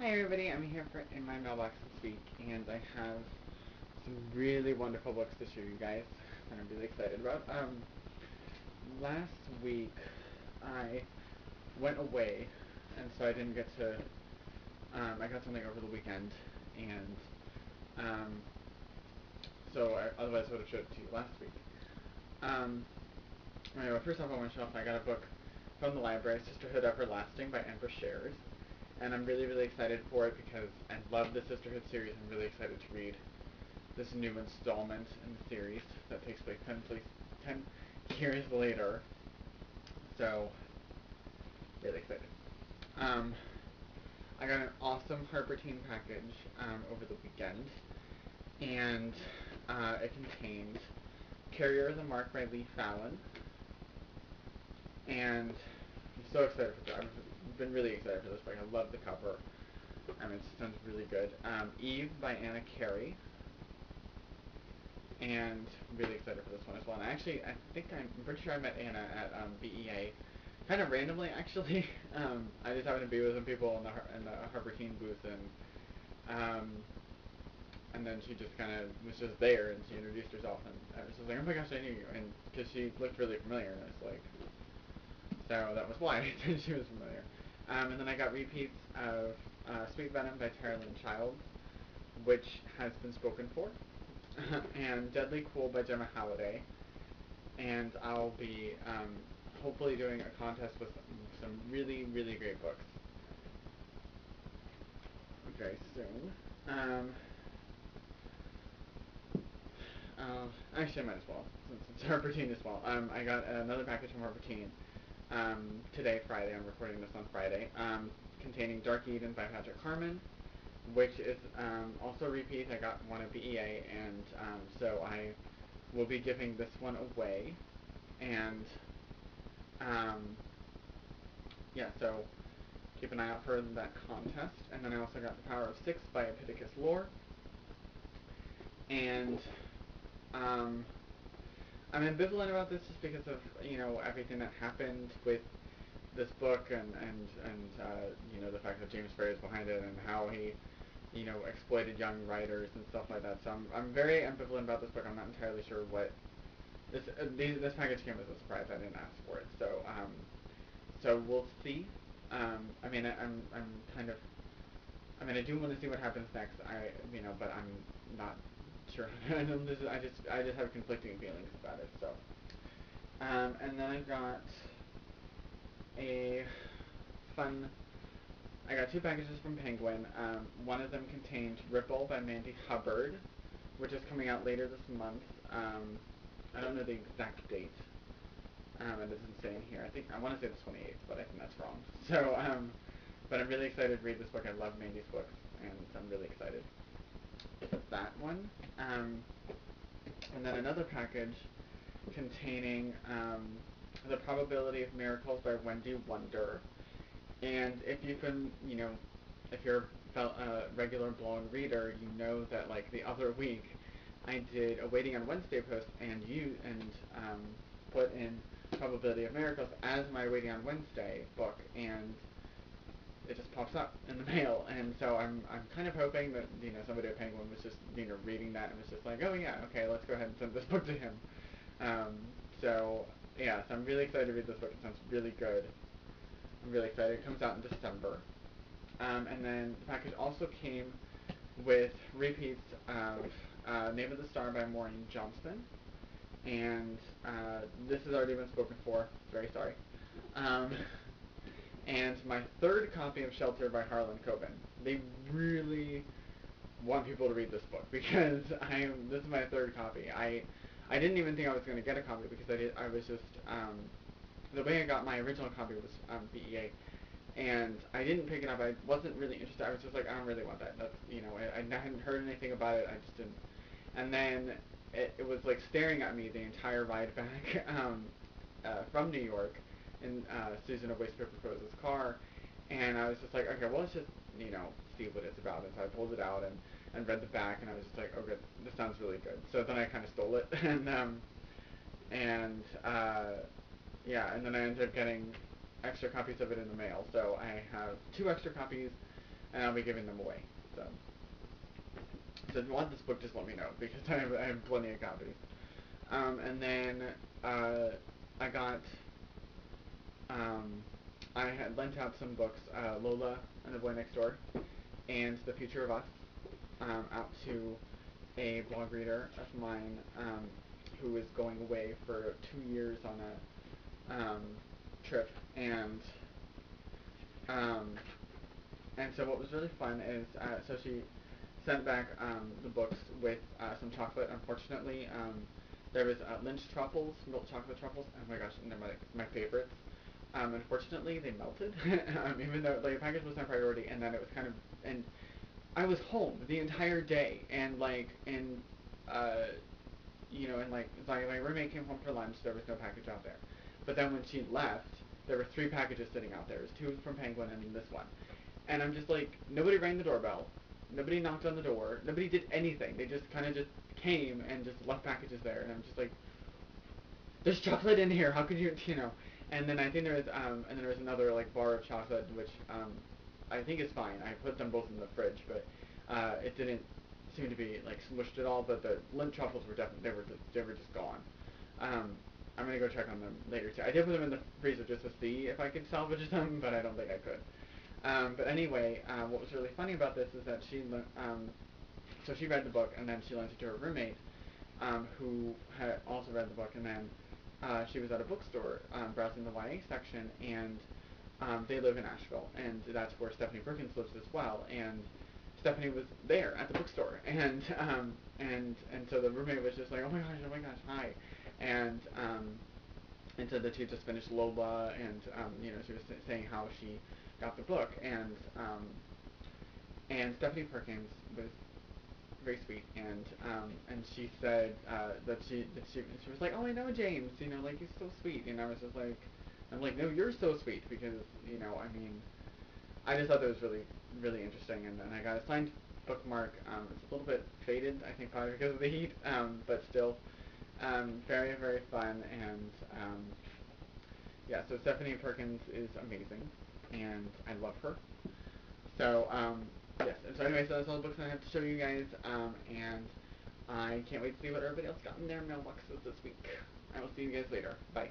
Hi everybody, I'm here in my mailbox this week, and I have some really wonderful books to show you guys that I'm really excited about. Last week I went away, and so I didn't get to, I got something over the weekend, and um, otherwise I would have showed it to you last week. Anyway, first off on my shelf I got a book from the library, Sisterhood Everlasting by Amber Shares. And I'm really, really excited for it because I love the Sisterhood series. I'm really excited to read this new installment in the series that takes place 10 years later. So, really excited. Um, I got an awesome Harper Teen package over the weekend, and it contained Carrier of the Mark by Lee Fallon, and I'm so excited for this. I've been really excited for this book. I love the cover. It sounds really good. Eve by Anna Carey, and really excited for this one as well. And actually, I'm pretty sure I met Anna at BEA, kind of randomly actually. I just happened to be with some people in the Harper Teen booth, um, and then she just kind of was just there, and she introduced herself, and I was just like, oh my gosh, I knew you, and because she looked really familiar, and I was like, so that was why I said she was familiar. And then I got repeats of Sweet Venom by Tara Lynn Childs, which has been spoken for, and Deadly Cool by Gemma Halliday, and I'll be hopefully doing a contest with some really, really great books very soon. Actually, I might as well, since it's Harper Teen as well. I got another package from Harper Teen today, Friday. I'm recording this on Friday, containing Dark Eden by Patrick Harmon, which is also a repeat. I got one at BEA, and so I will be giving this one away. And yeah, so keep an eye out for that contest. And then I also got The Power of Six by Epictetus Lore. And I'm ambivalent about this just because of everything that happened with this book and the fact that James Frey is behind it and how he exploited young writers and stuff like that. So I'm very ambivalent about this book. I'm not entirely sure what this package came as a surprise. I didn't ask for it, so we'll see. I'm kind of. I do want to see what happens next. But I'm not sure. I just have conflicting feelings about it. So, and then I got a fun. I got two packages from Penguin. One of them contained Ripple by Mandy Hubbard, which is coming out later this month. I don't know the exact date. It doesn't say in here. I want to say the 28th, but I think that's wrong. So, but I'm really excited to read this book. I love Mandy's books, and I'm really excited for that one. And then another package containing The Probability of Miracles by Wendy Wonder. And if you've been, if you're a regular blog reader, you know that like the other week I did a Waiting on Wednesday post and put in Probability of Miracles as my Waiting on Wednesday book, and it just pops up in the mail. And so I'm kind of hoping that somebody at Penguin was just reading that and was just like, oh yeah, okay, let's go ahead and send this book to him. Um, so yeah, so I'm really excited to read this book. It sounds really good. I'm really excited. It comes out in December. And then the package also came with repeats of Name of the Star by Maureen Johnston. And this has already been spoken for. Very sorry. And my third copy of Shelter by Harlan Coben. They really want people to read this book because this is my third copy. I didn't even think I was going to get a copy because I was just the way I got my original copy was BEA, and I didn't pick it up. I wasn't really interested. I was just like, I don't really want that. That's I hadn't heard anything about it. I just didn't. And then it was like staring at me the entire ride back from New York in Susan of Waste Paper Rose's car, and I was just like, okay, well let's just see what it's about. And so I pulled it out and read the back, and I was just like, oh good, this sounds really good. So then I kind of stole it, and yeah, and then I ended up getting extra copies of it in the mail. So I have two extra copies and I'll be giving them away. So, so if you want this book, just let me know because I have plenty of copies. And then I got um, I had lent out some books, Lola and the Boy Next Door, and The Future of Us, out to a blog reader of mine who is going away for 2 years on a trip, um, and so what was really fun is so she sent back the books with some chocolate. Unfortunately, there was Lynch truffles, milk chocolate truffles. Oh my gosh, and they're my favorites. Unfortunately, they melted, even though like, the package was my priority, and then it was kind of and I was home the entire day, and uh, and my roommate came home for lunch. There was no package out there, but then when she left, there were 3 packages sitting out there. It was 2 from Penguin and then this one, and I'm just like, nobody rang the doorbell, nobody knocked on the door, nobody did anything. They just kind of just came and just left packages there, and I'm just like, there's chocolate in here. How could you? And then I think there was another like bar of chocolate, which I think is fine. I put them both in the fridge, but it didn't seem to be like smushed at all. But the Lindt truffles were definitely they were just gone. I'm gonna go check on them later too. I did put them in the freezer just to see if I could salvage them, but I don't think I could. But anyway, what was really funny about this is that so she read the book and then she lent it to her roommate, who had also read the book, and then she was at a bookstore browsing the YA section, and they live in Asheville, and that's where Stephanie Perkins lives as well, and Stephanie was there at the bookstore, and so the roommate was just like, oh my gosh, hi, and and said that she just finished Lola, and she was saying how she got the book, and Stephanie Perkins was very sweet, and she said she was like, oh, I know James, like he's so sweet, and I was just like, I'm like, no, you're so sweet because I mean, I just thought that was really really interesting, and then I got a signed bookmark. It's a little bit faded, I think probably because of the heat, but still, very very fun, and yeah. So Stephanie Perkins is amazing, and I love her. So, yes, and so anyway, so that's all the books I have to show you guys, and I can't wait to see what everybody else got in their mailboxes this week. I will see you guys later. Bye.